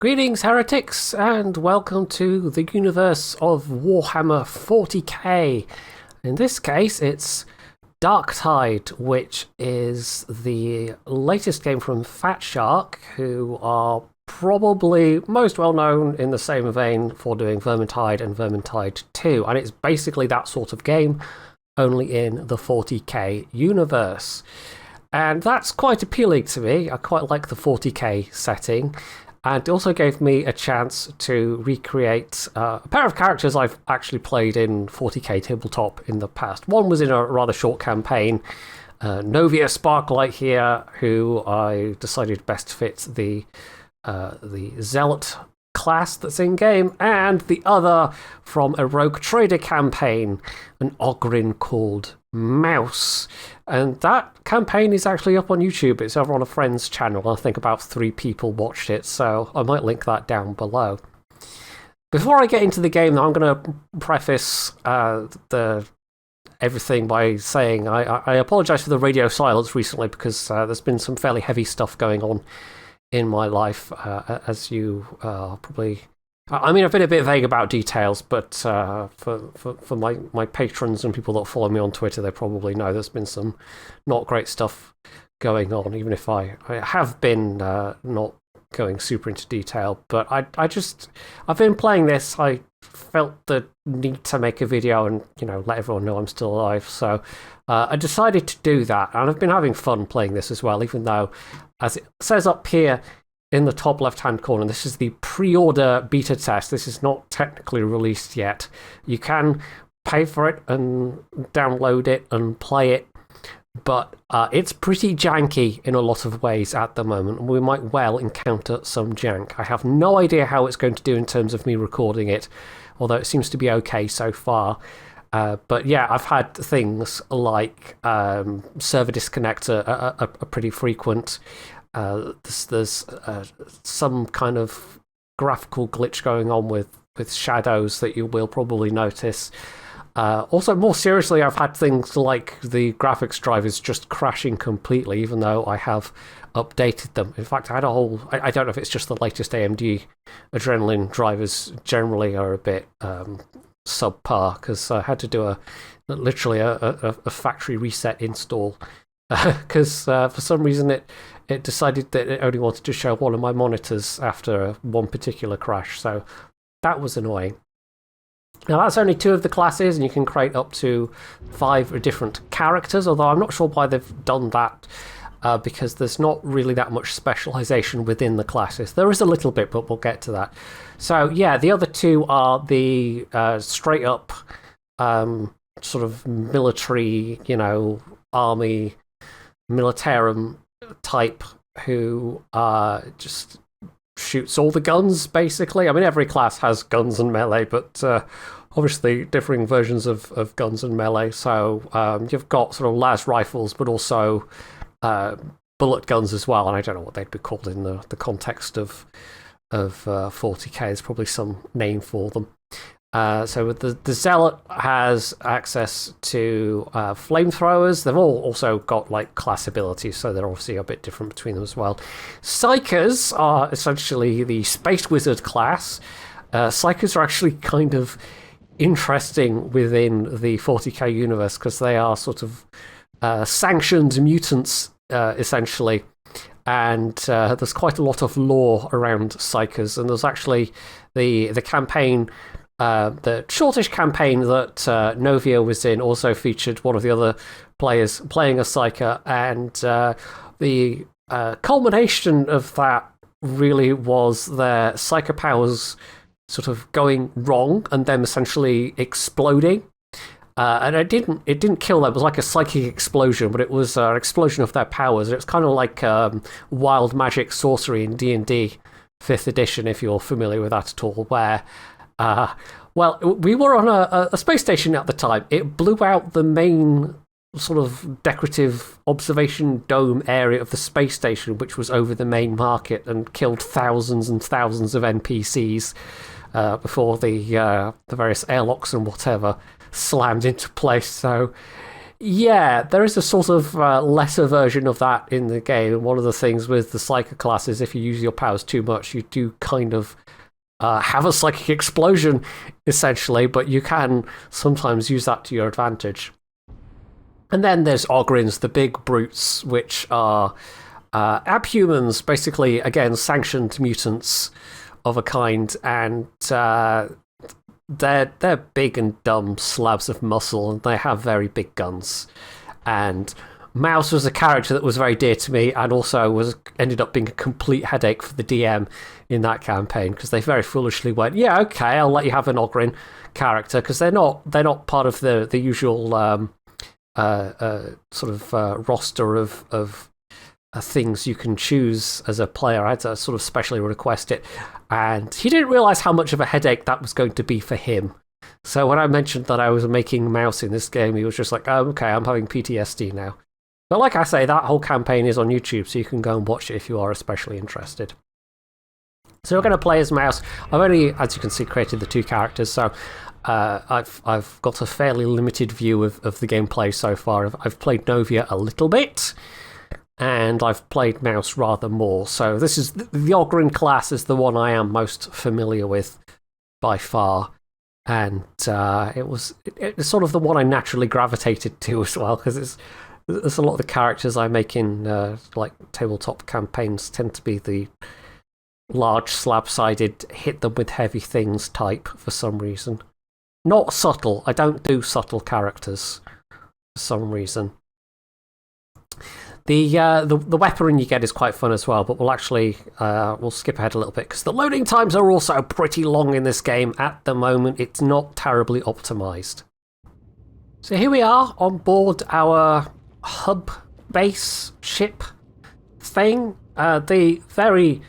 Greetings, heretics, and welcome to the universe of Warhammer 40k. In this case, it's Darktide, which is the latest game from Fat Shark, who are probably most well known in the same vein for doing Vermintide and Vermintide 2. And it's basically that sort of game, only in the 40k universe. And that's quite appealing to me. I quite like the 40k setting. And it also gave me a chance to recreate a pair of characters I've actually played in 40k tabletop in the past. One was in a rather short campaign, Novia Sparklight here, who I decided best fits the Zealot class that's in game, and the other from a Rogue Trader campaign, an Ogryn called Mouse. And that campaign is actually up on YouTube. It's over on a friend's channel. I think about 3 people watched it, so I might link that down below. Before I get into the game, I'm going to preface everything by saying I apologise for the radio silence recently, because there's been some fairly heavy stuff going on in my life, as you probably... I mean, I've been a bit vague about details, but for my patrons and people that follow me on Twitter, they probably know there's been some not great stuff going on, even if I have been not going super into detail. But I've been playing this. I felt the need to make a video and, let everyone know I'm still alive. So I decided to do that. And I've been having fun playing this as well, even though, as it says up here, in the top left-hand corner, this is the pre-order beta test. This is not technically released yet. You can pay for it and download it and play it, but it's pretty janky in a lot of ways at the moment. We might well encounter some jank. I have no idea how it's going to do in terms of me recording it, although it seems to be okay so far. But yeah, I've had things like server disconnects are pretty frequent. There's some kind of graphical glitch going on with shadows that you will probably notice. Also, more seriously, I've had things like the graphics drivers just crashing completely, even though I have updated them. In fact, I had a whole... I don't know if it's just the latest AMD Adrenalin drivers generally are a bit subpar, because I had to do literally a factory reset install, because for some reason it decided that it only wanted to show one of my monitors after one particular crash, so that was annoying. Now, that's only 2 of the classes, and you can create up to 5 different characters, although I'm not sure why they've done that, because there's not really that much specialization within the classes. There is a little bit, but we'll get to that. So, yeah, the other 2 are the straight-up sort of military, army, militarum type who just shoots all the guns, basically. I mean, every class has guns and melee, but obviously differing versions of guns and melee. So you've got sort of las rifles, but also bullet guns as well. And I don't know what they'd be called in the context of 40k. There's probably some name for them. So the Zealot has access to flamethrowers. They've all also got class abilities, so they're obviously a bit different between them as well. Psykers are essentially the Space Wizard class. Psykers are actually kind of interesting within the 40k universe, because they are sort of sanctioned mutants, essentially. And there's quite a lot of lore around Psykers, and there's actually the campaign... the shortish campaign that Novia was in also featured one of the other players playing a Psyker, and the culmination of that really was their Psyker powers sort of going wrong and them essentially exploding. And it didn't kill them. It was like a psychic explosion, but it was an explosion of their powers. It's kind of like wild magic sorcery in D&D 5th edition, if you're familiar with that at all, where... well, we were on a space station at the time. It blew out the main sort of decorative observation dome area of the space station, which was over the main market, and killed thousands and thousands of NPCs before the various airlocks and whatever slammed into place. So, Yeah, there is a sort of lesser version of that in the game. One of the things with the psychic class is if you use your powers too much, you do kind of have a psychic explosion, essentially, but you can sometimes use that to your advantage. And then there's Ogrins, the big brutes, which are abhumans, basically, again, sanctioned mutants of a kind, and they're big and dumb slabs of muscle, and they have very big guns. And Mouse was a character that was very dear to me, and also ended up being a complete headache for the DM in that campaign, because they very foolishly went, "Yeah, okay, I'll let you have an Ogrin character," because they're not part of the usual sort of roster of things you can choose as a player. I had to sort of specially request it, and he didn't realise how much of a headache that was going to be for him. So when I mentioned that I was making Mouse in this game, he was just like, "Oh, okay, I'm having PTSD now." But like I say, that whole campaign is on YouTube, so you can go and watch it if you are especially interested. So we're going to play as Mouse. I've only, as you can see, created the 2 characters, so I've got a fairly limited view of the gameplay so far. I've played Novia a little bit, and I've played Mouse rather more. So this is the Ogrin class is the one I am most familiar with by far, and it's sort of the one I naturally gravitated to as well, because there's a lot of the characters I make in like tabletop campaigns tend to be the large slab-sided, hit them with heavy things type for some reason. Not subtle. I don't do subtle characters for some reason. The weaponry you get is quite fun as well, but we'll skip ahead a little bit because the loading times are also pretty long in this game at the moment. It's not terribly optimized. So here we are on board our hub base ship thing. The very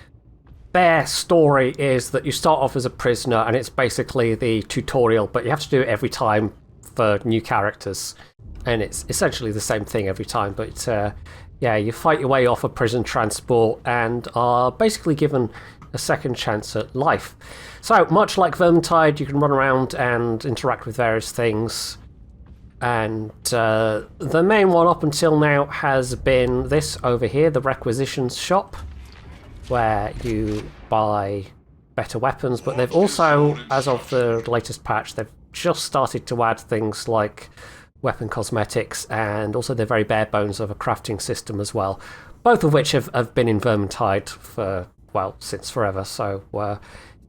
bare story is that you start off as a prisoner, and it's basically the tutorial, but you have to do it every time for new characters, and it's essentially the same thing every time. But yeah, you fight your way off a prison transport and are basically given a second chance at life. So much like Vermintide, you can run around and interact with various things. And the main one up until now has been this over here, the requisitions shop, where you buy better weapons, but they've also, as of the latest patch, they've just started to add things like weapon cosmetics, and also the very bare bones of a crafting system as well, both of which have been in Vermintide for, well, since forever. So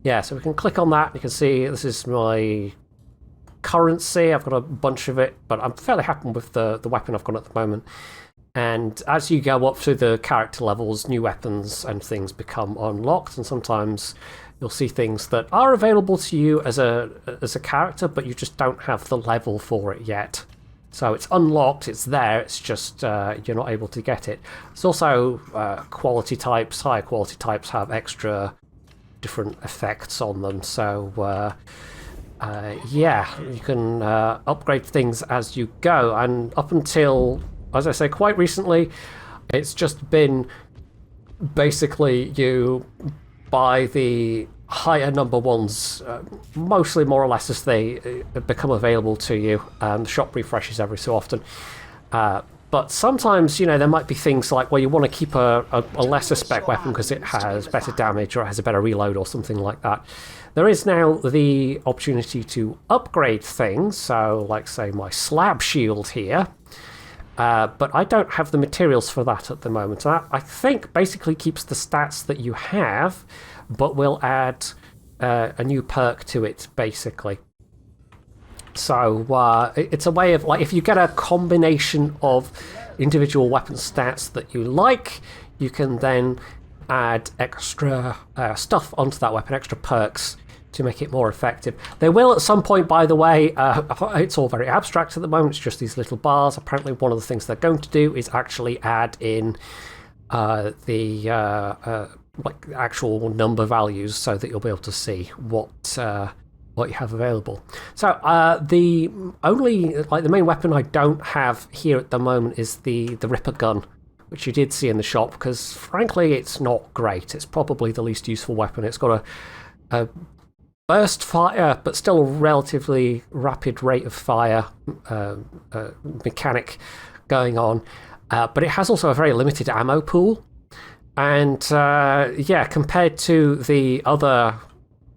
yeah, so we can click on that. You can see this is my currency. I've got a bunch of it, but I'm fairly happy with the weapon I've got at the moment. And as you go up through the character levels, new weapons and things become unlocked, and sometimes you'll see things that are available to you as a character, but you just don't have the level for it yet. So it's unlocked, it's there, it's just you're not able to get it. There's also quality types. Higher quality types have extra different effects on them. So yeah, you can upgrade things as you go. And up until, as I say, quite recently, it's just been basically you buy the higher number ones, mostly more or less as they become available to you. The shop refreshes every so often. But sometimes, you know, there might be things like where you want to keep a lesser spec weapon because it has better damage or it has a better reload or something like that. There is now the opportunity to upgrade things. So, like, say, my slab shield here. But I don't have the materials for that at the moment. So that, I think, basically keeps the stats that you have, but will add a new perk to it, basically. So it's a way of, like, if you get a combination of individual weapon stats that you like, you can then add extra stuff onto that weapon, extra perks to make it more effective. They will at some point, by the way, it's all very abstract at the moment, it's just these little bars. Apparently one of the things they're going to do is actually add in the like actual number values so that you'll be able to see what you have available. So the only, like, the main weapon I don't have here at the moment is the Ripper gun, which you did see in the shop, because frankly it's not great. It's probably the least useful weapon. It's got a burst fire, but still a relatively rapid rate of fire mechanic going on. But it has also a very limited ammo pool. And compared to the other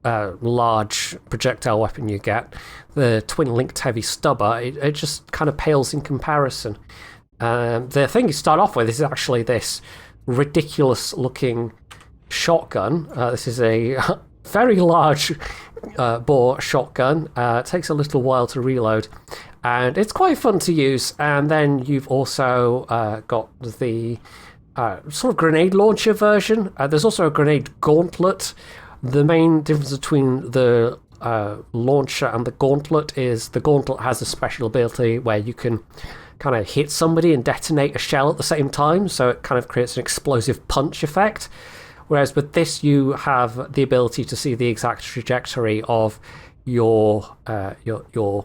large projectile weapon you get, the twin-linked heavy stubber, it just kind of pales in comparison. The thing you start off with is actually this ridiculous-looking shotgun. This is a very large bore shotgun. It takes a little while to reload, and it's quite fun to use. And then you've also got the sort of grenade launcher version. There's also a grenade gauntlet. The main difference between the launcher and the gauntlet is the gauntlet has a special ability where you can kind of hit somebody and detonate a shell at the same time, so it kind of creates an explosive punch effect. Whereas with this, you have the ability to see the exact trajectory of your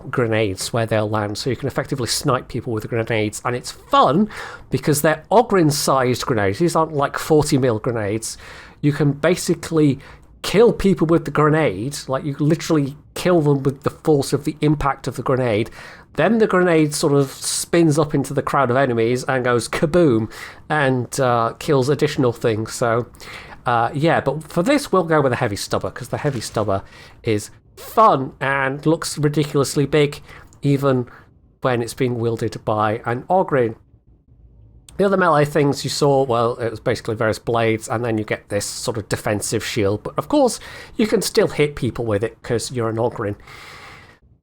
grenades, where they'll land, so you can effectively snipe people with the grenades. And it's fun because they're Ogryn-sized grenades. These aren't like 40mm grenades. You can basically kill people with the grenade, like you literally kill them with the force of the impact of the grenade. Then the grenade sort of spins up into the crowd of enemies and goes kaboom and kills additional things. So but for this we'll go with a heavy stubber, because the heavy stubber is fun and looks ridiculously big even when it's being wielded by an Ogryn. The other melee things you saw, well, it was basically various blades, and then you get this sort of defensive shield. But of course, you can still hit people with it because you're an Ogryn.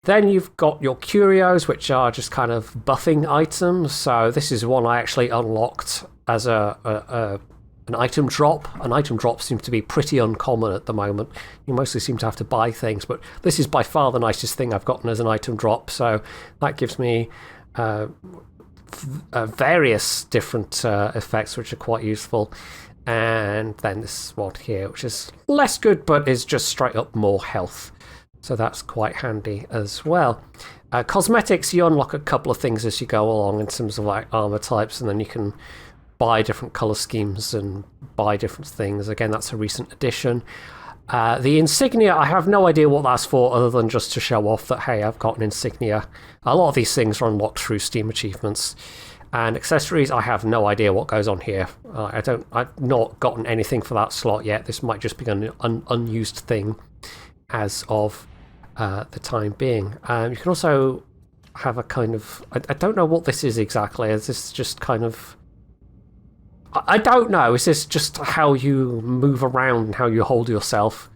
Then you've got your curios, which are just kind of buffing items. So this is one I actually unlocked as an item drop. An item drop seems to be pretty uncommon at the moment. You mostly seem to have to buy things, but this is by far the nicest thing I've gotten as an item drop. So that gives me various different effects which are quite useful. And then this one here, which is less good but is just straight up more health, so that's quite handy as well. Cosmetics, you unlock a couple of things as you go along in terms of like armor types, and then you can buy different color schemes and buy different things. Again, that's a recent addition. The insignia, I have no idea what that's for other than just to show off that, hey, I've got an insignia. A lot of these things are unlocked through Steam achievements. And accessories, I have no idea what goes on here. I've not gotten anything for that slot yet. This might just be an unused thing as of the time being. You can also have a kind of... I don't know what this is exactly. Is this just kind of... I don't know. Is this just how you move around and how you hold yourself?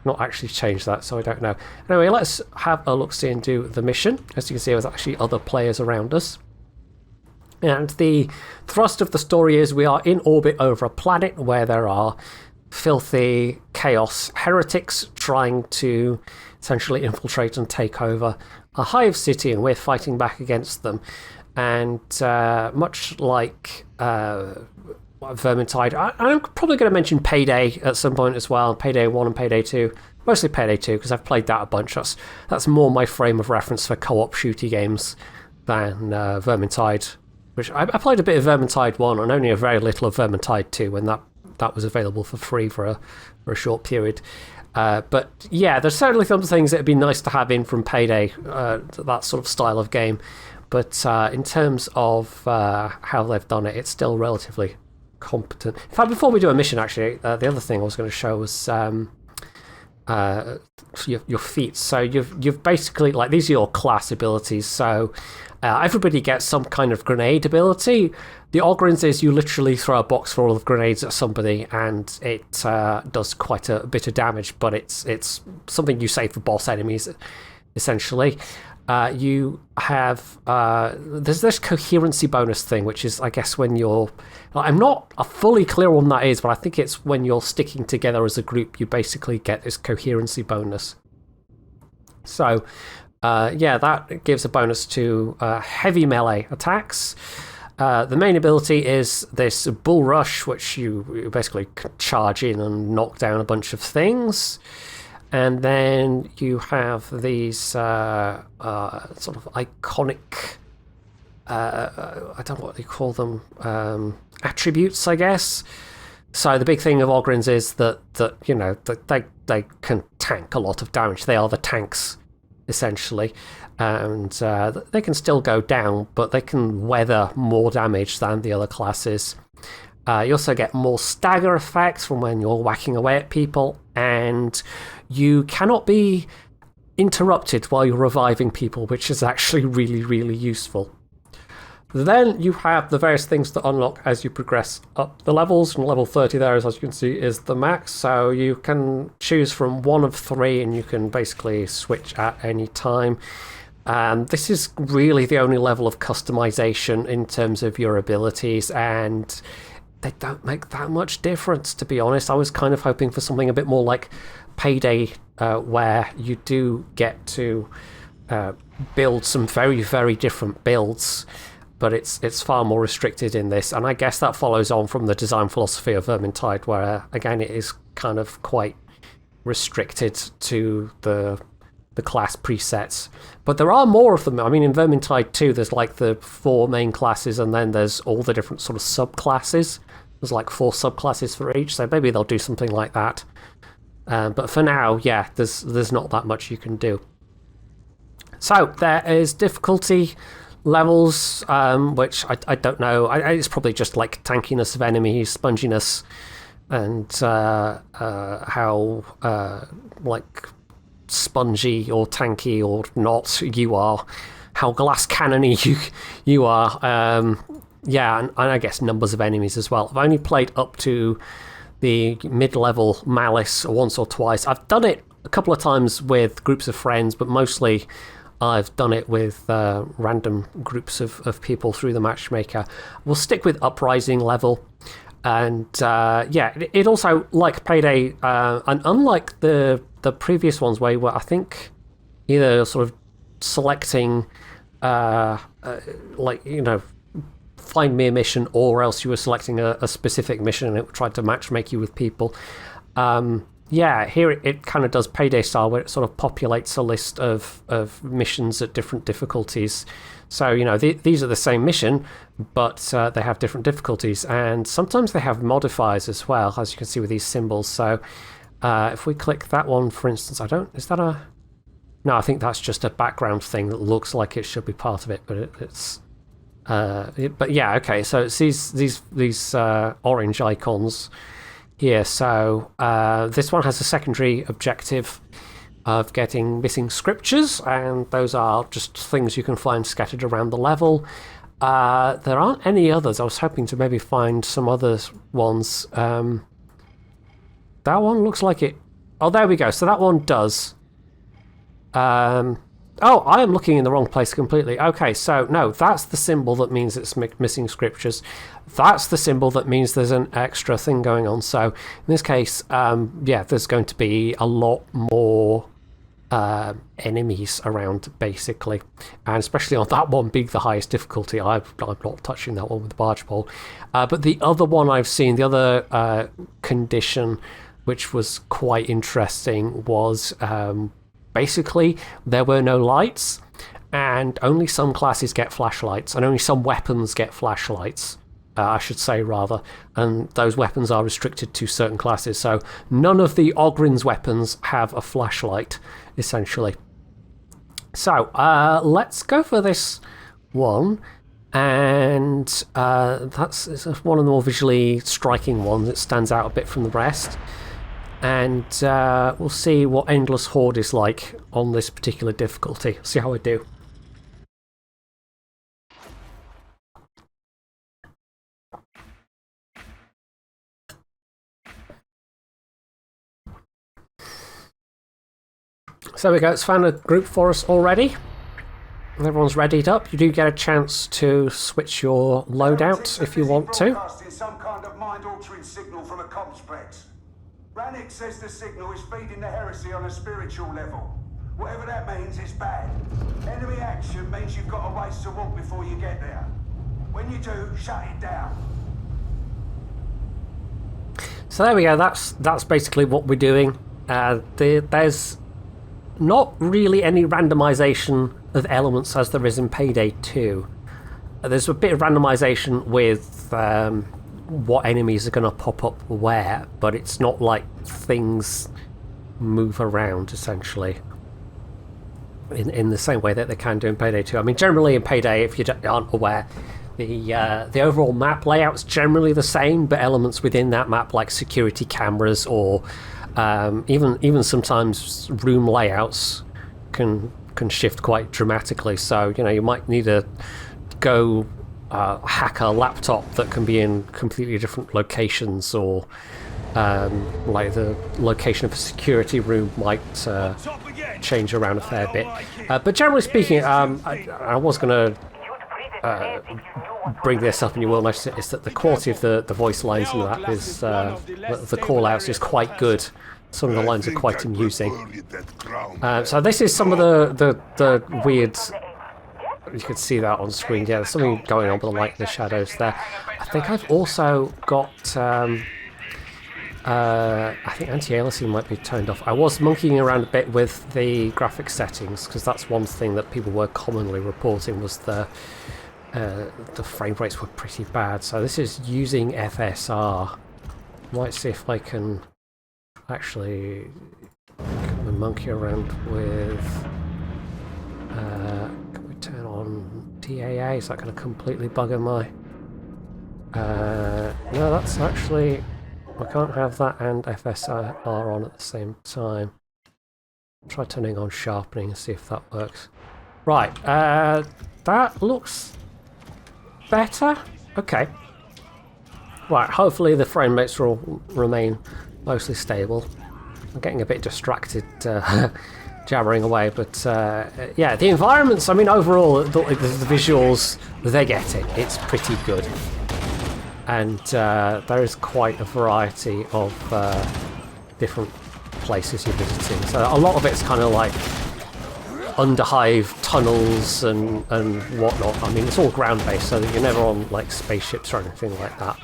Not actually changed that, so I don't know. Anyway, let's have a look-see and do the mission. As you can see, there's actually other players around us. And the thrust of the story is we are in orbit over a planet where there are filthy chaos heretics trying to essentially infiltrate and take over a hive city, and we're fighting back against them. And much like Vermintide, I'm probably going to mention Payday at some point as well. Payday 1 and Payday 2. Mostly Payday 2, because I've played that a bunch. That's more my frame of reference for co-op shooty games than Vermintide. Which I played a bit of Vermintide 1 and only a very little of Vermintide 2 when that was available for free for a short period. But yeah, there's certainly some things that would be nice to have in from Payday, that sort of style of game. But in terms of how they've done it, it's still relatively competent. In fact, before we do a mission, actually, the other thing I was going to show was your feats. So you've basically, like, these are your class abilities. So everybody gets some kind of grenade ability. The Ogryn's is you literally throw a box full of grenades at somebody, and it does quite a bit of damage, but it's something you save for boss enemies, essentially. You have there's this coherency bonus thing, which is, I guess, when you're... I'm not fully clear on what that is, but I think it's when you're sticking together as a group, you basically get this coherency bonus. So, that gives a bonus to heavy melee attacks. The main ability is this Bull Rush, which you basically charge in and knock down a bunch of things. And then you have these sort of iconic, I don't know what they call them, attributes, I guess. So the big thing of Ogryns is that you know, that they can tank a lot of damage. They are the tanks, essentially. And they can still go down, but they can weather more damage than the other classes. You also get more stagger effects from when you're whacking away at people, and you cannot be interrupted while you're reviving people, which is actually really, really useful. Then you have the various things that unlock as you progress up the levels, and level 30 there, as you can see, is the max. So you can choose from one of three, and you can basically switch at any time. This is really the only level of customization in terms of your abilities, and they don't make that much difference, to be honest. I was kind of hoping for something a bit more like Payday, where you do get to build some very, very different builds, but it's far more restricted in this, and I guess that follows on from the design philosophy of Vermintide, where again it is kind of quite restricted to the class presets. But there are more of them. I mean, in Vermintide 2 there's like the 4 main classes, and then there's all the different sort of subclasses. There's like 4 subclasses for each, so maybe they'll do something like that. But for now, yeah, there's not that much you can do. So there is difficulty levels, which I don't know. It's probably just like tankiness of enemies, sponginess, and how like spongy or tanky or not you are, how glass cannony you are. Yeah, and I guess numbers of enemies as well. I've only played up to the mid-level Malice once or twice. I've done it a couple of times with groups of friends, but mostly I've done it with random groups of people through the matchmaker. We'll stick with Uprising level. And yeah, it also, like Payday, and unlike the previous ones where you were, I think, either sort of selecting, like, you know, find me a mission, or else you were selecting a specific mission and it tried to matchmake you with people. Yeah, here it kind of does Payday style, where it sort of populates a list of missions at different difficulties. So, you know, these are the same mission, but they have different difficulties, and sometimes they have modifiers as well, as you can see with these symbols. So if we click that one, for instance, is that a... No, I think that's just a background thing that looks like it should be part of it, but it's... but yeah, okay, so it's these orange icons here. So this one has a secondary objective of getting missing scriptures, and those are just things you can find scattered around the level. There aren't any others. I was hoping to maybe find some other ones. That one looks like it... Oh, there we go. So that one does. Oh, I am looking in the wrong place completely. Okay, so no, that's the symbol that means it's missing scriptures. That's the symbol that means there's an extra thing going on. So in this case, yeah, there's going to be a lot more enemies around, basically, and especially on that one being the highest difficulty. I'm not touching that one with the barge pole. But the other one I've seen, the other condition, which was quite interesting, was basically there were no lights, and only some classes get flashlights, and only some weapons get flashlights, I should say, rather, and those weapons are restricted to certain classes. So none of the Ogryn's weapons have a flashlight, essentially. So let's go for this one, and it's one of the more visually striking ones. It stands out a bit from the rest. And we'll see what Endless Horde is like on this particular difficulty. See how I do. So there we go, it's found a group for us already. Everyone's readied up. You do get a chance to switch your loadout if you want to. Some kind of mind-altering signal from a complex. Rannick says the signal is feeding the heresy on a spiritual level. Whatever that means, it's bad. Enemy action means you've got a ways to walk before you get there. When you do, shut it down. So there we go, that's basically what we're doing. There's not really any randomization of elements as there is in Payday 2. There's a bit of randomization with what enemies are going to pop up where, but it's not like things move around essentially in the same way that they can do in Payday 2. I mean, generally in Payday, if you aren't aware, the overall map layout's generally the same, but elements within that map, like security cameras or even sometimes room layouts, can shift quite dramatically. So you might need to go hack a laptop that can be in completely different locations, or like the location of a security room might change around a fair bit. But generally speaking, I was going to bring this up, and you will notice it, is that the quality of the voice lines in that is the call-outs is quite good. Some of the lines are quite amusing. So this is some of the weird. You can see that on screen. Yeah, there's something going on with the light and the shadows there. I think I've also got. I think anti-aliasing might be turned off. I was monkeying around a bit with the graphics settings, because that's one thing that people were commonly reporting was the frame rates were pretty bad. So this is using FSR. Might see if I can actually monkey around with. Can we turn on DAA? Is that going to completely bugger my? No, that's actually. I can't have that and FSR on at the same time. Try turning on sharpening and see if that works. Right, that looks better. Okay. Right, hopefully the frame rates will remain mostly stable. I'm getting a bit distracted jabbering away, but yeah, the environments, I mean, overall, the visuals, they get it. It's pretty good. And there is quite a variety of different places you're visiting. So a lot of it's kind of like underhive tunnels and whatnot. I mean, it's all ground-based, so that you're never on like spaceships or anything like that.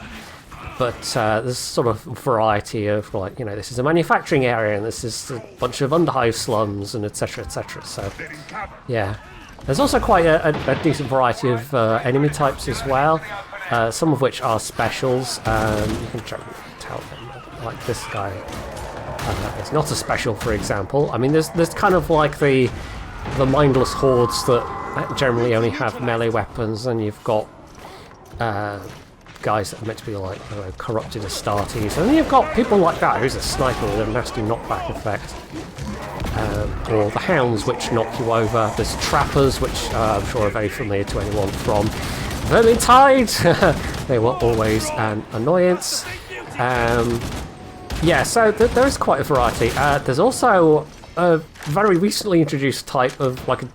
But there's sort of variety of like, this is a manufacturing area, and this is a bunch of underhive slums, and etc., etc. So yeah, there's also quite a decent variety of enemy types as well. Some of which are specials. You can tell them, like this guy is not a special, for example. I mean, there's kind of like the mindless hordes that generally only have melee weapons, and you've got guys that are meant to be like corrupted Astartes, and then you've got people like that who's a sniper with a nasty knockback effect, or the hounds which knock you over. There's trappers, which I'm sure are very familiar to anyone from Darktide. They were always an annoyance. Yeah, so there is quite a variety. There's also a very recently introduced type of like a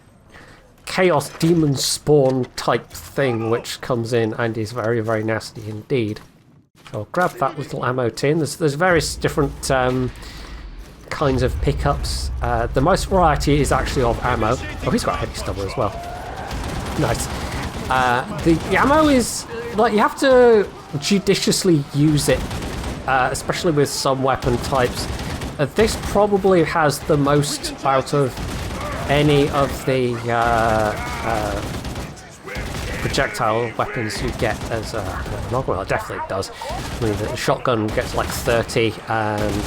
chaos demon spawn type thing, which comes in and is very, very nasty indeed. So I'll grab that little ammo tin. There's various different kinds of pickups. The most variety is actually of ammo. Oh, he's got a heavy stubber as well. Nice. The ammo is like, you have to judiciously use it, especially with some weapon types. This probably has the most out of any of the projectile weapons you get as a novel. Well, it definitely does. I mean, the shotgun gets like 30, and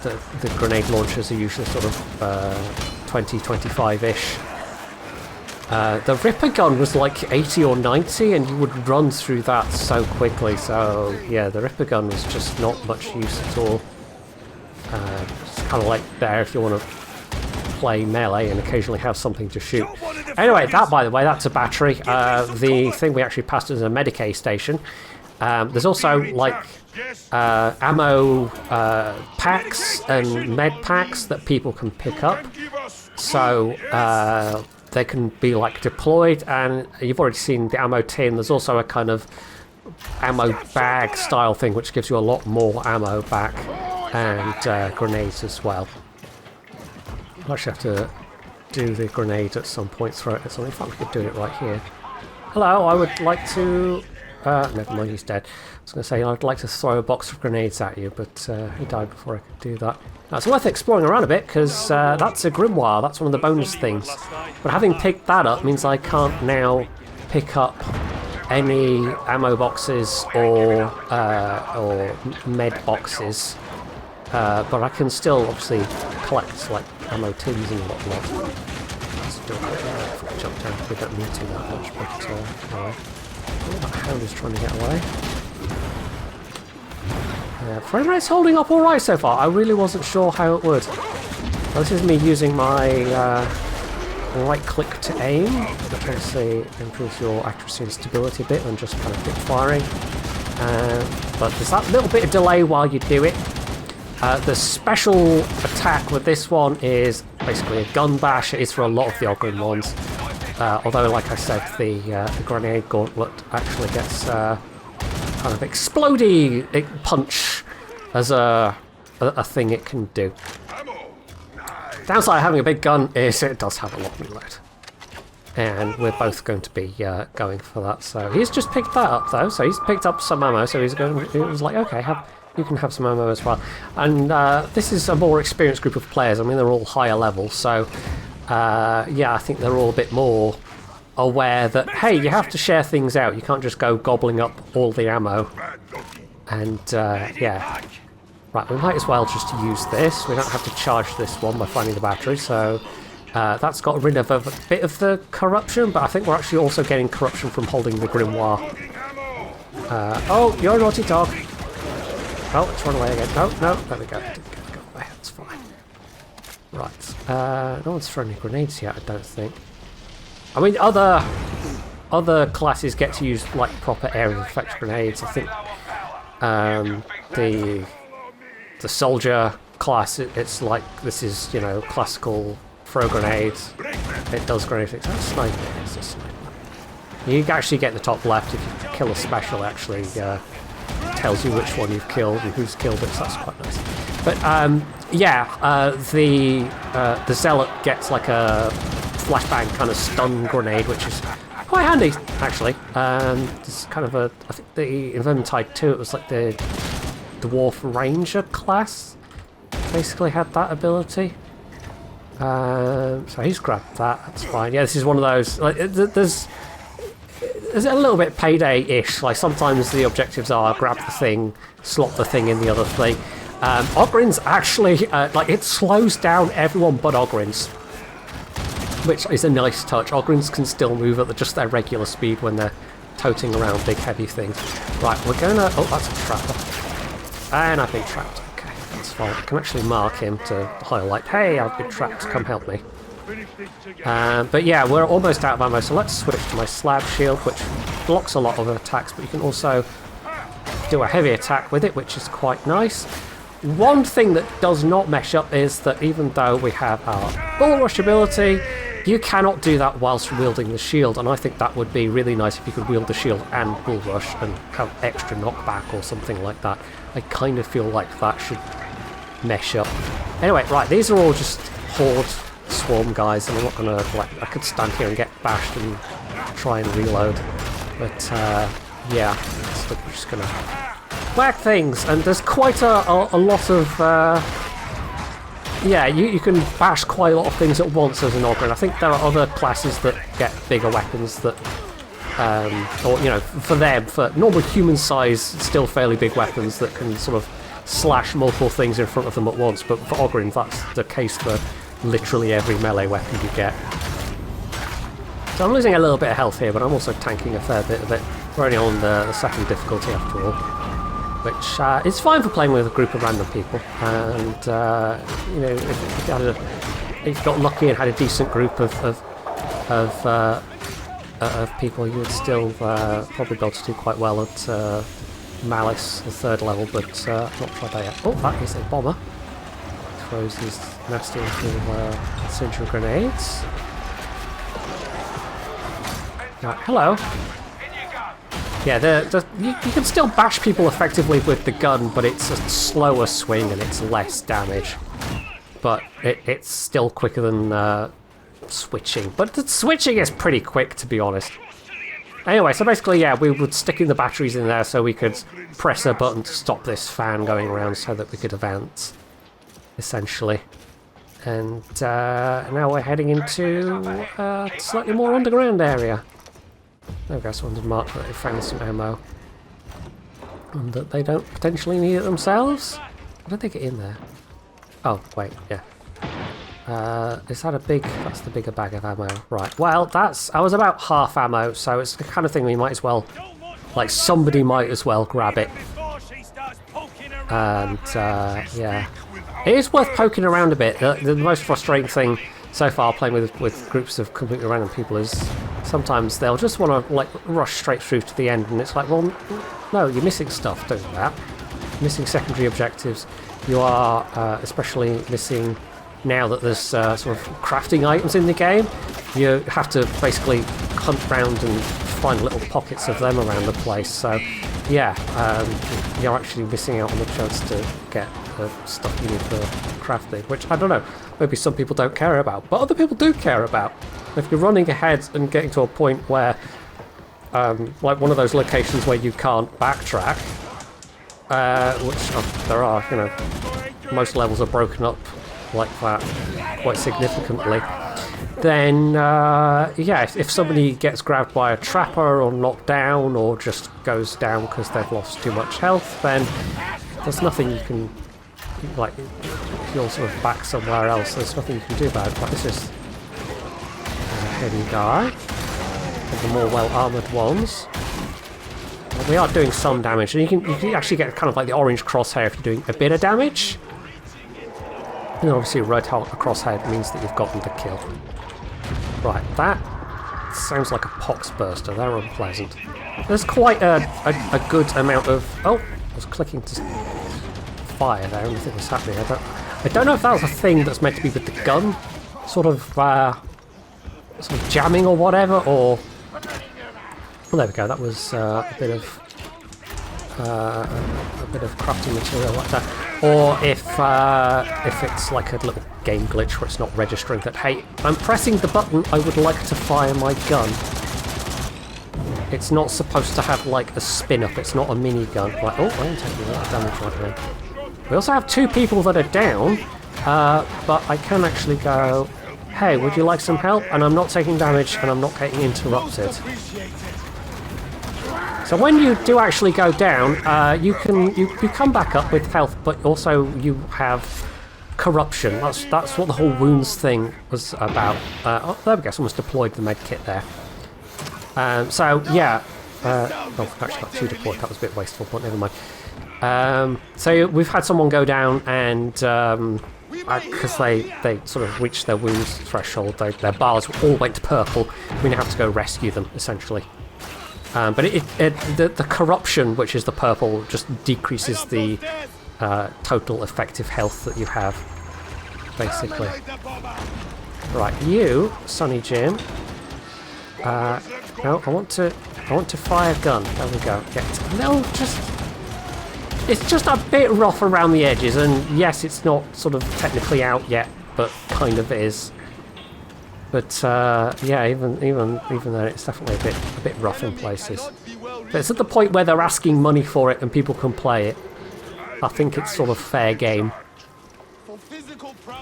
the grenade launchers are usually sort of 20, 25-ish. The Ripper gun was like 80 or 90, and you would run through that so quickly. So yeah, the Ripper gun was just not much use at all. It's kind of like there if you want to play melee and occasionally have something to shoot. Anyway, that, by the way, that's a battery. The thing we actually passed is a Medicae station. There's also like ammo packs and med packs that people can pick up. So they can be like deployed, and you've already seen the ammo tin. There's also a kind of ammo bag style thing which gives you a lot more ammo back, and grenades as well. I actually have to do the grenade at some point, throw it at something. In fact, we could do it right here. Hello, I would like to... never mind, he's dead. I was going to say I'd like to throw a box of grenades at you, but he died before I could do that. Now, it's worth exploring around a bit, because that's a grimoire. That's one of the bonus things. But having picked that up means I can't now pick up any ammo boxes or med boxes. but I can still obviously collect like ammo tins and whatnot. Let's do a jump down. We don't need to that much, but anyway. Oh, that hound is trying to get away. Frame rate's holding up alright so far. I really wasn't sure how it would. Well, this is me using my right click to aim, which obviously improves your accuracy and stability a bit than just kind of quick firing. But there's that little bit of delay while you do it. The special attack with this one is basically a gun bash. It is for a lot of the Ogryn ones. Although, like I said, the grenade gauntlet actually gets kind of explodey punch as a thing it can do. Downside of having a big gun is it does have a lot of reload. And we're both going to be going for that. So he's just picked that up though. So he's picked up some ammo. So he's going. It was like, okay, you can have some ammo as well. And this is a more experienced group of players. I mean, they're all higher level. So yeah, I think they're all a bit more aware that, hey, you have to share things out. You can't just go gobbling up all the ammo. And yeah. Right, we might as well just use this. We don't have to charge this one by finding the battery, so that's got rid of a bit of the corruption, but I think we're actually also getting corruption from holding the grimoire. Oh, you're a naughty dog. Oh, let's run away again. No, there we go. Go away, that's fine. Right, no one's thrown any grenades yet, I don't think. I mean, other classes get to use like proper area effect grenades. I think the soldier class, it's like, this is, you know, classical throw grenades. It does grenade things. That's a sniper. It's a sniper. You actually get in the top left if you kill a special. It actually tells you which one you've killed and who's killed it. So that's quite nice. But yeah, the zealot gets like a flashbang kind of stun grenade, which is quite handy actually. It's kind of I think the Vermintide 2, it was like the Dwarf Ranger class basically had that ability. So he's grabbed that, that's fine. Yeah, this is one of those, like, there's a little bit Payday-ish, like sometimes the objectives are grab the thing, slot the thing in the other thing. Ogryns actually, like, it slows down everyone but Ogryns, which is a nice touch. Ogryns can still move at just their regular speed when they're toting around big heavy things. Right, we're gonna, oh, that's a trapper. And I've been trapped. Okay, that's fine. I can actually mark him to highlight, hey, I've been trapped, come help me. But yeah, we're almost out of ammo, so let's switch to my slab shield, which blocks a lot of attacks, but you can also do a heavy attack with it, which is quite nice. One thing that does not mesh up is that even though we have our bull rush ability, you cannot do that whilst wielding the shield, and I think that would be really nice if you could wield the shield and bull rush and have extra knockback or something like that. I kind of feel like that should mesh up. Anyway, right, these are all just horde swarm guys, and I'm not going to, like, I could stand here and get bashed and try and reload, but yeah, so we're just going to whack things, and there's quite a lot of yeah, you can bash quite a lot of things at once as an Ogryn. I think there are other classes that get bigger weapons that, or, you know, for them, for normal human size, still fairly big weapons that can sort of slash multiple things in front of them at once, but for Ogryn that's the case for literally every melee weapon you get. So I'm losing a little bit of health here, but I'm also tanking a fair bit of it. We're only on the second difficulty after all, which is fine for playing with a group of random people. And you know, if you got lucky and had a decent group of people, you would still probably be able to do quite well at Malice, the third level. But not tried that yet. Oh, that is a bomber. Throws these nasty little central grenades. Right, hello. Yeah, you can still bash people effectively with the gun, but it's a slower swing and it's less damage. But it's still quicker than switching. But the switching is pretty quick, to be honest. Anyway, so basically, yeah, we would stick in the batteries in there so we could press a button to stop this fan going around so that we could advance, essentially. And now we're heading into a slightly more underground area. There we go, someone's marked that they found some ammo. And that they don't potentially need it themselves. How did they get in there? Oh, wait, yeah. Is that a big... That's the bigger bag of ammo. Right, well, that's... I was about half ammo, so it's the kind of thing we might as well... Like, somebody might as well grab it. And, yeah. It is worth poking around a bit. The most frustrating thing so far playing with groups of completely random people is sometimes they'll just want to, like, rush straight through to the end, and it's like, well, no, you're missing stuff doing that. Missing secondary objectives. You are especially missing... Now that there's sort of crafting items in the game, you have to basically hunt around and find little pockets of them around the place. So, yeah, you're actually missing out on the chance to get the stuff you need for crafting, which, I don't know, maybe some people don't care about, but other people do care about. If you're running ahead and getting to a point where, like one of those locations where you can't backtrack, which there are, you know, most levels are broken up like that quite significantly, then yeah, if somebody gets grabbed by a trapper or knocked down or just goes down because they've lost too much health, then there's nothing you can, like, if you're sort of back somewhere else, there's nothing you can do about it. But this is a heavy guy, of the more well-armoured ones. But we are doing some damage, and you can actually get kind of like the orange crosshair if you're doing a bit of damage. And obviously red crosshair means that you've gotten the kill. Right, that sounds like a pox burster. They're unpleasant. There's quite a good amount of... Oh, I was clicking to fire there. Anything was happening. I don't know if that was a thing that's meant to be with the gun, sort of jamming or whatever, or... Well, there we go. That was a bit of crafting material like that. Or if it's like a little game glitch where it's not registering that, hey, I'm pressing the button, I would like to fire my gun. It's not supposed to have like a spin up, it's not a minigun. Like, oh, I'm taking a lot of damage right now. We also have two people that are down, but I can actually go, hey, would you like some help? And I'm not taking damage and I'm not getting interrupted. So when you do actually go down, you come back up with health, but also you have corruption. That's what the whole wounds thing was about. Oh, there we go. Someone's deployed the med kit there. So yeah, oh, actually got two deployed. That was a bit wasteful, but never mind. So we've had someone go down, and because they sort of reached their wounds threshold, their bars all went purple. We now have to go rescue them, essentially. But the corruption, which is the purple, just decreases the total effective health that you have, basically. Right, you, Sonny Jim. No, I want to fire a gun. There we go. It's just a bit rough around the edges, and yes, it's not sort of technically out yet, but kind of is. But yeah, even though it's definitely a bit rough in places. But it's at the point where they're asking money for it and people can play it. I think it's sort of fair game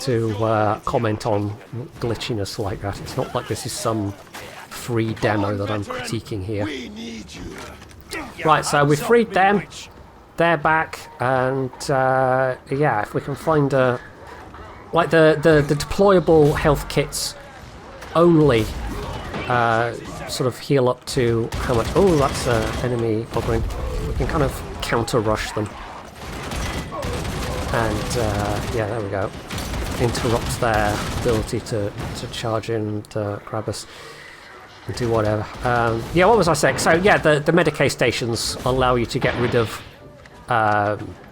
to comment on glitchiness like that. It's not like this is some free demo that I'm critiquing here. Right, so we've freed them. They're back, and yeah, if we can find like the deployable health kits only sort of heal up to how much... Oh, that's enemy buggering. We can kind of counter-rush them. And yeah, there we go. Interrupt their ability to charge in and grab us and do whatever. Yeah, what was I saying? So yeah, the Medicaid stations allow you to get rid of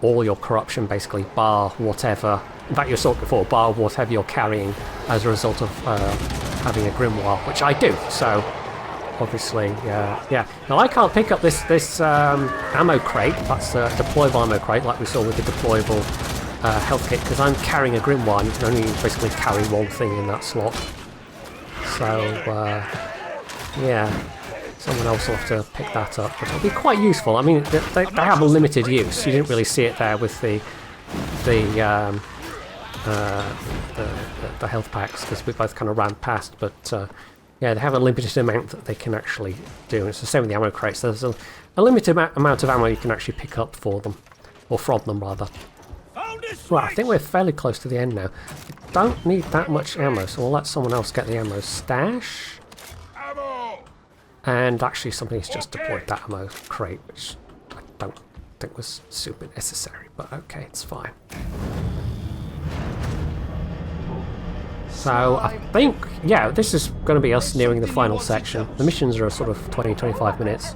all your corruption, basically, bar whatever. In fact, you saw it before, bar whatever you're carrying as a result of having a grimoire, which I do. So obviously, yeah. Now I can't pick up this ammo crate. That's a deployable ammo crate, like we saw with the deployable health kit, because I'm carrying a grimoire, and you can only basically carry one thing in that slot. So yeah. Someone else will have to pick that up, but it'll be quite useful. I mean, they have a limited use. You didn't really see it there with the health packs, because we both kind of ran past. But yeah, they have a limited amount that they can actually do. And it's the same with the ammo crates. There's a limited amount of ammo you can actually pick up for them, or from them rather. Right, I think we're fairly close to the end now. Don't need that much ammo, so we'll let someone else get the ammo stash. And actually somebody's just deployed that ammo crate, which I don't think was super necessary, but okay, it's fine. So I think, yeah, this is going to be us nearing the final section. The missions are sort of 20-25 minutes.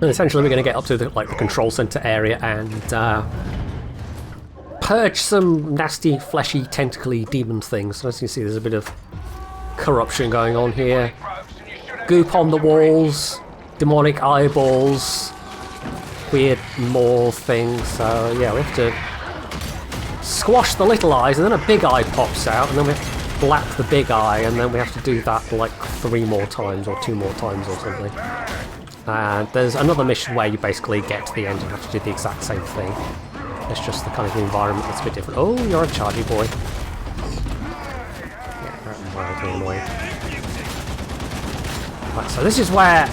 And essentially we're going to get up to the control center area and purge some nasty, fleshy, tentacly demon things. So as you can see, there's a bit of corruption going on here. Goop on the walls, demonic eyeballs, weird maw things. So yeah, we have to squash the little eyes, and then a big eye pops out, and then we have to blap the big eye, and then we have to do that like 3 more times or 2 more times or something. And there's another mission where you basically get to the end and have to do the exact same thing. It's just the kind of environment that's a bit different. Oh, you're a chargy boy. Yeah, that's mildly annoying. Right, so this is where,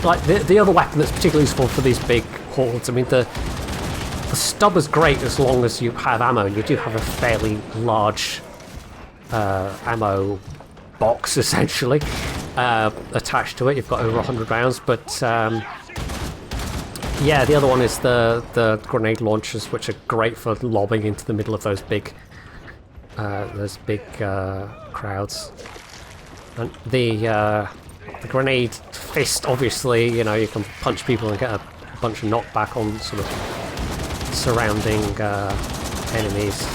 like, the other weapon that's particularly useful for these big hordes. I mean, the stubber's great as long as you have ammo, and you do have a fairly large ammo box, essentially, attached to it. You've got over 100 rounds, but yeah, the other one is the grenade launchers, which are great for lobbing into the middle of those big crowds. And the grenade fist, obviously, you know, you can punch people and get a bunch of knockback on sort of surrounding enemies.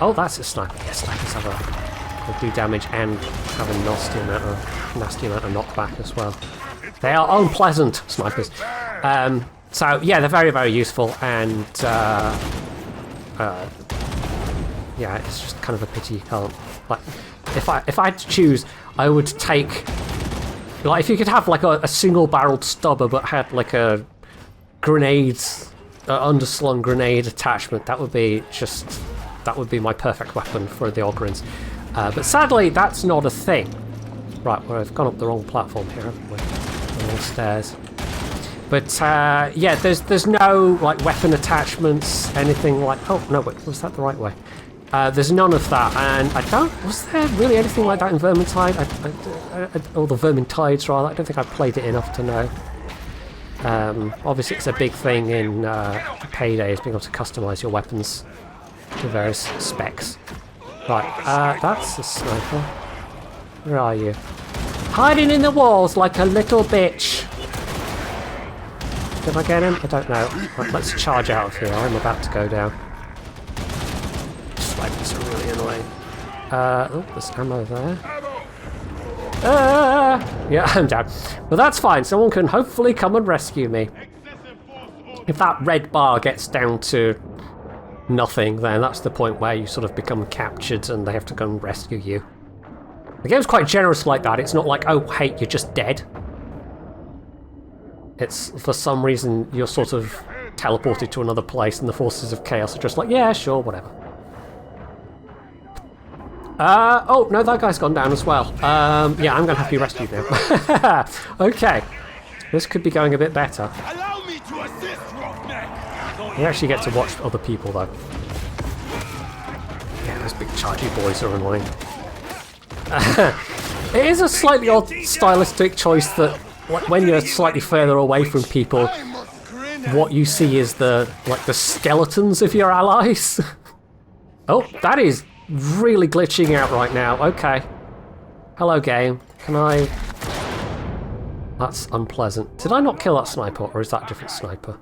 Oh, that's a sniper. Yeah, snipers have do damage and have a nasty amount of knockback as well. They are unpleasant, snipers. So yeah, they're very, very useful, and yeah, it's just kind of a pity you can't. Like, if I had to choose, I would take, like, if you could have like a single-barreled stubber but had like a grenade, underslung grenade attachment, that would be my perfect weapon for the Ogrins. But sadly, that's not a thing. Right, well, I've gone up the wrong platform here, haven't we? On the stairs. But yeah, there's no like weapon attachments, anything like. Oh no, wait, was that the right way? There's none of that, and I don't. Was there really anything like that in Vermintide? Or the Vermintides rather? I don't think I played it enough to know. Obviously, it's a big thing in Payday, is being able to customize your weapons to various specs. Right, that's a sniper. Where are you? Hiding in the walls like a little bitch. Did I get him? I don't know. Right, let's charge out of here. I'm about to go down. Snipers are really annoying. Oh, there's ammo there. Yeah, I'm down. But that's fine. Someone can hopefully come and rescue me. If that red bar gets down to nothing, then that's the point where you sort of become captured and they have to go and rescue you. The game's quite generous like that. It's not like, oh, hey, you're just dead. It's, for some reason, you're sort of teleported to another place and the forces of chaos are just like, yeah, sure, whatever. Oh, no, that guy's gone down as well. Yeah, I'm going to have to be rescued now. Okay. This could be going a bit better. Allow me to assist, Roughneck. You actually get to watch other people, though. Yeah, those big chargy boys are annoying. It is a slightly odd stylistic choice that, like, when you're slightly further away from people, what you see is the skeletons of your allies. Oh, that is really glitching out right now. Okay. Hello, game. Can I... That's unpleasant. Did I not kill that sniper, or is that a different sniper?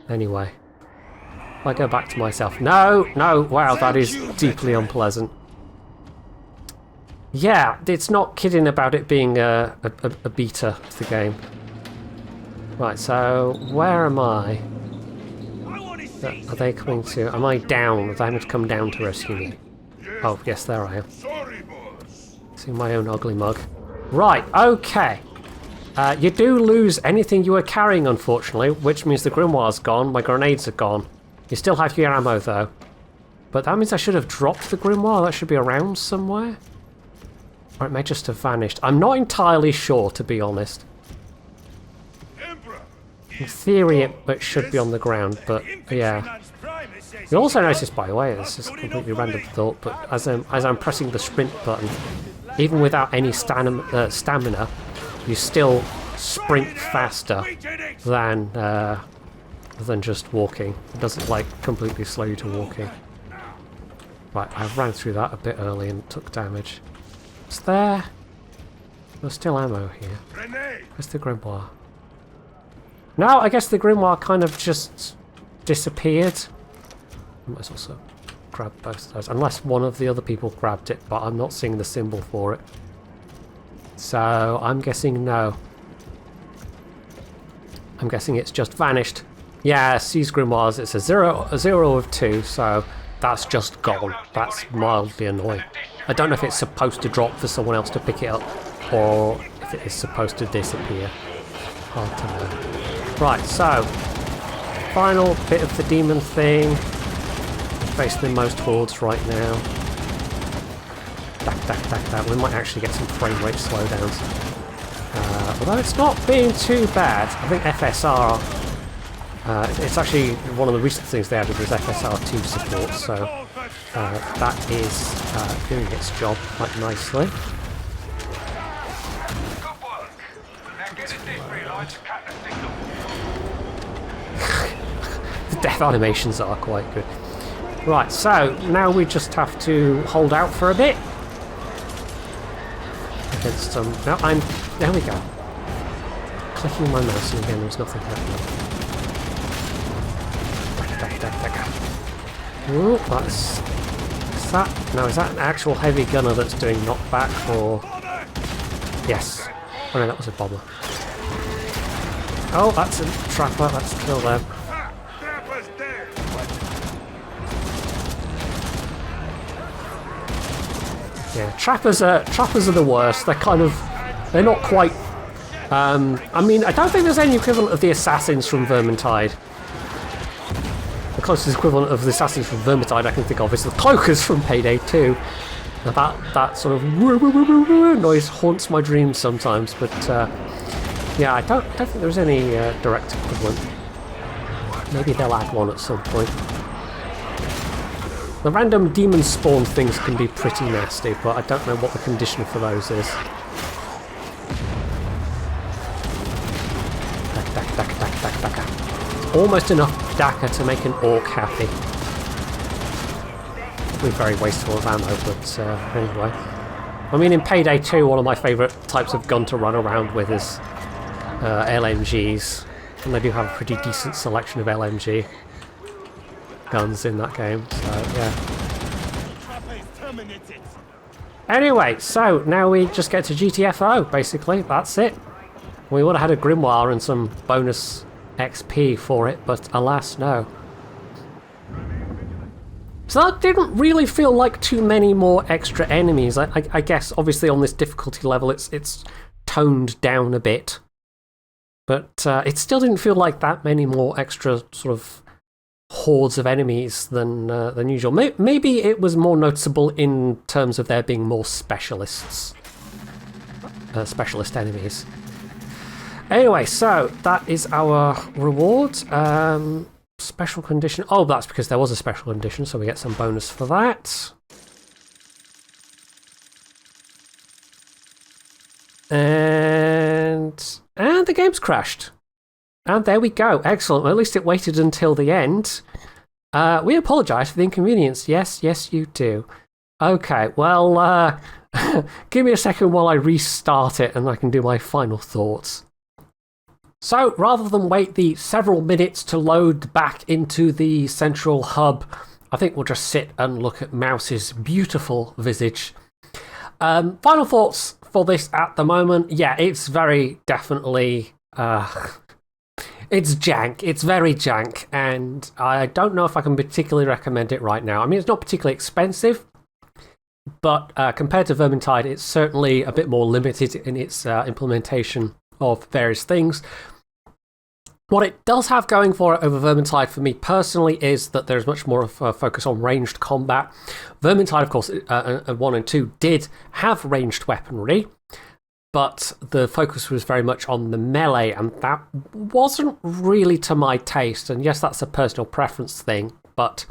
Anyway. If I go back to myself... No! No! Wow, that is deeply unpleasant. Yeah, it's not kidding about it being a beta of the game. Right, so where am I? Are they coming to... Am I down? Are they having to come down to rescue me? Oh, yes, there I am. See my own ugly mug. Right, okay. You do lose anything you were carrying, unfortunately, which means the grimoire's gone, my grenades are gone. You still have your ammo, though. But that means I should have dropped the grimoire. That should be around somewhere. Or it may just have vanished. I'm not entirely sure, to be honest. Emperor, In theory, it should be on the ground, but yeah. You also notice, by the way, this is a completely random thought, but as I'm pressing the sprint button, even without any stamina, you still sprint faster than just walking. It doesn't like completely slow you to walking. Right, I ran through that a bit early and took damage. It's there. There's still ammo here. Where's the grimoire? No, I guess the grimoire kind of just disappeared. I might also grab both of those, unless one of the other people grabbed it, but I'm not seeing the symbol for it. So I'm guessing no. I'm guessing it's just vanished. Yeah, C's grimoires, it's a zero of 2, so that's just gone. That's mildly annoying. I don't know if it's supposed to drop for someone else to pick it up, or if it is supposed to disappear. Hard to know. Right, so final bit of the demon thing. Facing the most hordes right now. We might actually get some frame rate slowdowns. Although it's not being too bad. I think FSR, it's actually one of the recent things they added was FSR2 support, so that is doing its job quite nicely. The death animations are quite good. Right, so now we just have to hold out for a bit. Against some... No, there we go. Clicking my mouse and again there's nothing happening. Ooh, that's... Is that... No, is that an actual heavy gunner that's doing knockback or... Yes. Oh no, that was a bomber. Oh, that's a trapper, let's kill them. Yeah, trappers are the worst. They're not quite. I mean, I don't think there's any equivalent of the assassins from Vermintide. The closest equivalent of the assassins from Vermintide I can think of is the cloakers from Payday 2. That sort of noise haunts my dreams sometimes. But yeah, I don't think there's any direct equivalent. Maybe they'll add one at some point. The random demon spawn things can be pretty nasty, but I don't know what the condition for those is. Almost enough Daka to make an orc happy. Probably very wasteful of ammo, but anyway. I mean, in Payday 2, one of my favourite types of gun to run around with is LMGs. And they do have a pretty decent selection of LMG guns in that game, so yeah. Anyway, so now we just get to GTFO, basically, that's it. We would have had a grimoire and some bonus XP for it, but alas, no. So that didn't really feel like too many more extra enemies. I guess, obviously, on this difficulty level, it's toned down a bit. But it still didn't feel like that many more extra sort of hordes of enemies than usual. Maybe it was more noticeable in terms of there being more specialist enemies. Anyway, so that is our reward. Special condition. Oh, that's because there was a special condition, so we get some bonus for that. And the game's crashed. And there we go. Excellent. Well, at least it waited until the end. We apologise for the inconvenience. Yes, you do. Okay, well, give me a second while I restart it and I can do my final thoughts. So, rather than wait the several minutes to load back into the central hub, I think we'll just sit and look at Mouse's beautiful visage. Final thoughts for this at the moment. Yeah, it's very definitely... it's jank. It's very jank, and I don't know if I can particularly recommend it right now. I mean, it's not particularly expensive, but compared to Vermintide, it's certainly a bit more limited in its implementation of various things. What it does have going for it over Vermintide for me personally is that there's much more of a focus on ranged combat. Vermintide, of course, 1 and 2 did have ranged weaponry, but the focus was very much on the melee, and that wasn't really to my taste. And yes, that's a personal preference thing, but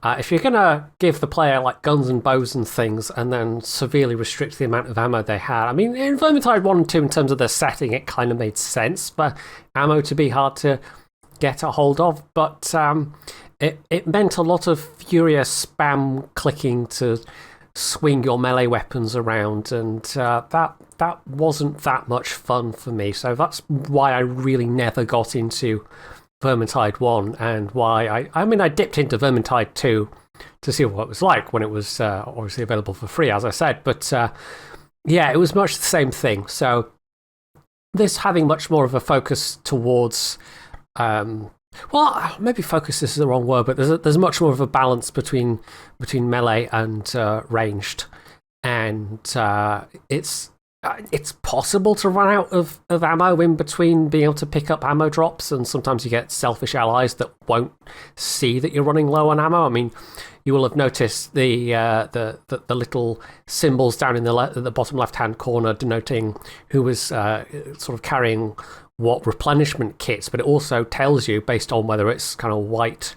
if you're going to give the player like guns and bows and things and then severely restrict the amount of ammo they had, I mean, in Vermintide 1 and 2, in terms of the setting, it kind of made sense for ammo to be hard to get a hold of, but it meant a lot of furious spam clicking to swing your melee weapons around, and that wasn't that much fun for me. So that's why I really never got into Vermintide 1, and why I dipped into Vermintide 2 to see what it was like when it was obviously available for free, as I said. But yeah, it was much the same thing. So this having much more of a focus towards, well, maybe focus is the wrong word, but there's much more of a balance between melee and ranged, and it's possible to run out of ammo in between being able to pick up ammo drops, and sometimes you get selfish allies that won't see that you're running low on ammo. I mean, you will have noticed the little symbols down in the bottom left-hand corner denoting who was sort of carrying what replenishment kits, but it also tells you, based on whether it's kind of white,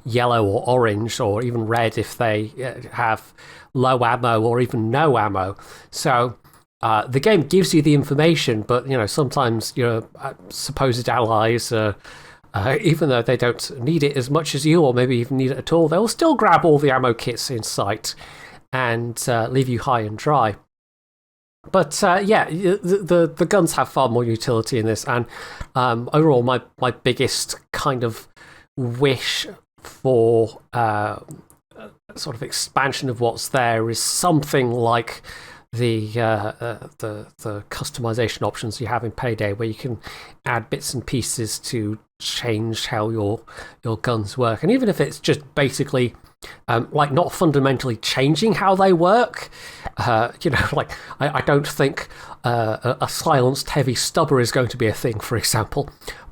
yellow, or orange, or even red if they have low ammo or even no ammo. So the game gives you the information, but sometimes your supposed allies, even though they don't need it as much as you, or maybe even need it at all, they'll still grab all the ammo kits in sight and leave you high and dry. But yeah, the guns have far more utility in this, and overall, my biggest kind of wish for sort of expansion of what's there is something like the customization options you have in Payday, where you can add bits and pieces to change how your guns work, and even if it's just basically like not fundamentally changing how they work, like I don't think a silenced heavy stubber is going to be a thing, for example,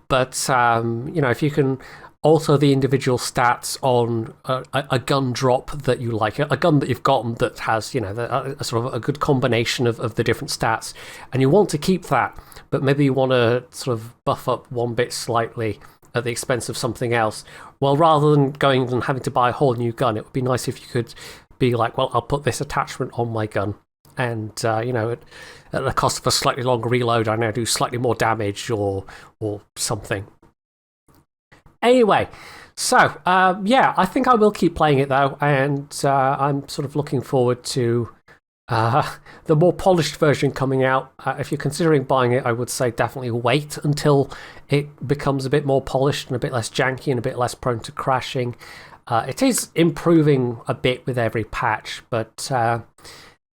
but if you can alter the individual stats on a gun drop that you like, a gun that you've gotten that has a sort of a good combination of the different stats, and you want to keep that, but maybe you want to sort of buff up one bit slightly at the expense of something else. Well, rather than going and having to buy a whole new gun, it would be nice if you could be like, well, I'll put this attachment on my gun, and at the cost of a slightly longer reload, I now do slightly more damage or something. Anyway, so yeah, I think I will keep playing it though, and I'm sort of looking forward to the more polished version coming out. If you're considering buying it, I would say definitely wait until it becomes a bit more polished and a bit less janky and a bit less prone to crashing. It is improving a bit with every patch, but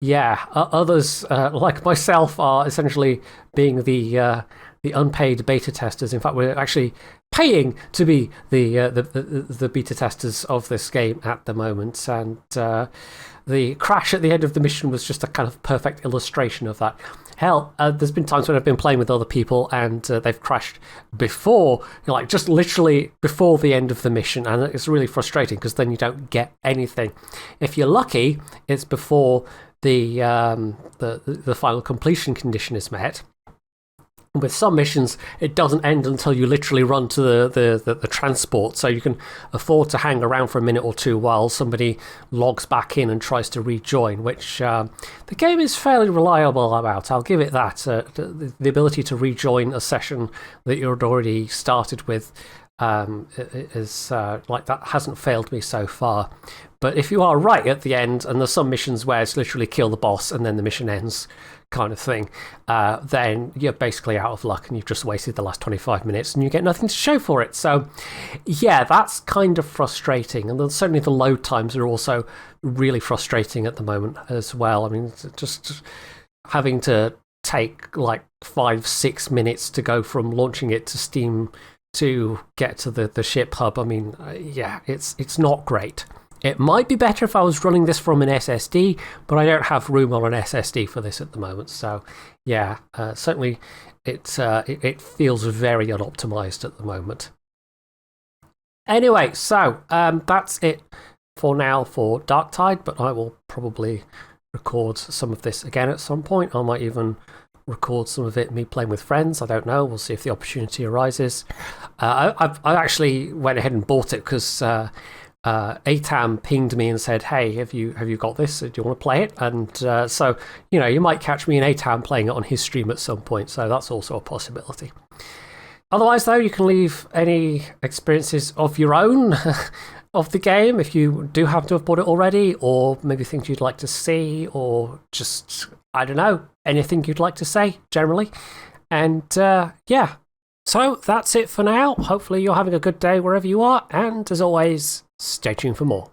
yeah, others like myself are essentially being the unpaid beta testers. In fact, we're actually paying to be the beta testers of this game at the moment, and the crash at the end of the mission was just a kind of perfect illustration of that. Hell, there's been times when I've been playing with other people and they've crashed before, like just literally before the end of the mission, and it's really frustrating because then you don't get anything. If you're lucky, it's before the final completion condition is met. With some missions, it doesn't end until you literally run to the transport, so you can afford to hang around for a minute or two while somebody logs back in and tries to rejoin, which the game is fairly reliable about. I'll give it that. The ability to rejoin a session that you'd already started with is like that hasn't failed me so far. But if you are right at the end, and there's some missions where it's literally kill the boss and then the mission ends kind of thing, then you're basically out of luck and you've just wasted the last 25 minutes and you get nothing to show for it. So yeah, that's kind of frustrating. And then certainly the load times are also really frustrating at the moment as well. I mean, just having to take like 5-6 minutes to go from launching it to Steam to get to the ship hub. I mean, yeah, it's not great. It might be better if I was running this from an SSD, but I don't have room on an SSD for this at the moment. So, yeah, certainly it feels very unoptimized at the moment. Anyway, so that's it for now for Darktide, but I will probably record some of this again at some point. I might even record some of it, me playing with friends. I don't know. We'll see if the opportunity arises. I actually went ahead and bought it because Atam pinged me and said, "Hey, have you got this? Do you want to play it?" And so you might catch me and Atam playing it on his stream at some point. So that's also a possibility. Otherwise, though, you can leave any experiences of your own of the game if you do happen to have bought it already, or maybe things you'd like to see, or just, I don't know, anything you'd like to say generally. And yeah, so that's it for now. Hopefully you're having a good day wherever you are, and as always, stay tuned for more.